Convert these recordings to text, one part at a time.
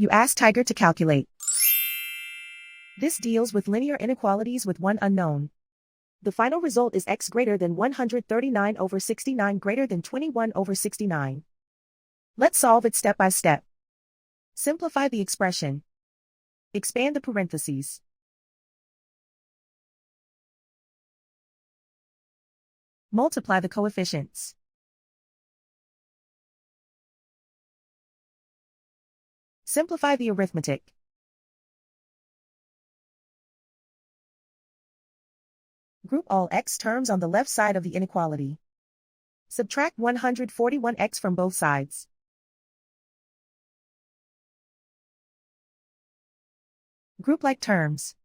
You ask Tiger to calculate. This deals with linear inequalities with one unknown. The final result is x greater than 139 over 69 greater than 21 over 69. Let's solve it step by step. Simplify the expression. Expand the parentheses. Multiply the coefficients. Simplify the arithmetic. Group all x terms on the left side of the inequality. Subtract 141x from both sides. Group like terms.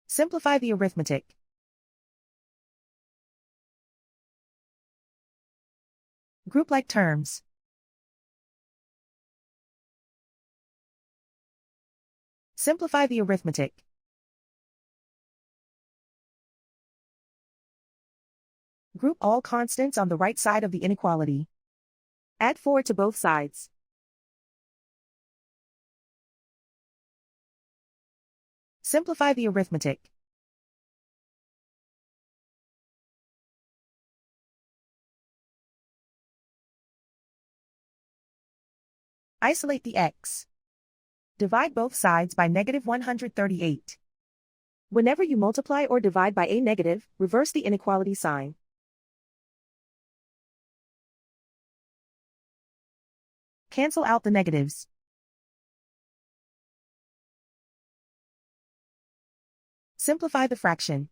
Simplify the arithmetic. Group like terms. Simplify the arithmetic. Group all constants on the right side of the inequality. Add 4 to both sides. Simplify the arithmetic. Isolate the x. Divide both sides by negative 138. Whenever you multiply or divide by a negative, reverse the inequality sign. Cancel out the negatives. Simplify the fraction.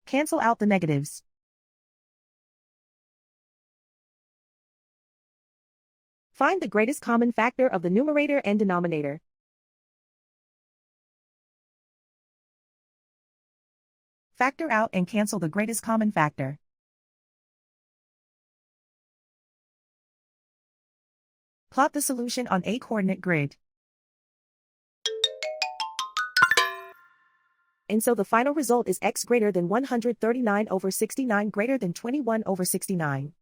Cancel out the negatives. Find the greatest common factor of the numerator and denominator. Factor out and cancel the greatest common factor. Plot the solution on a coordinate grid. And so the final result is x greater than 139 over 69 greater than 21 over 69.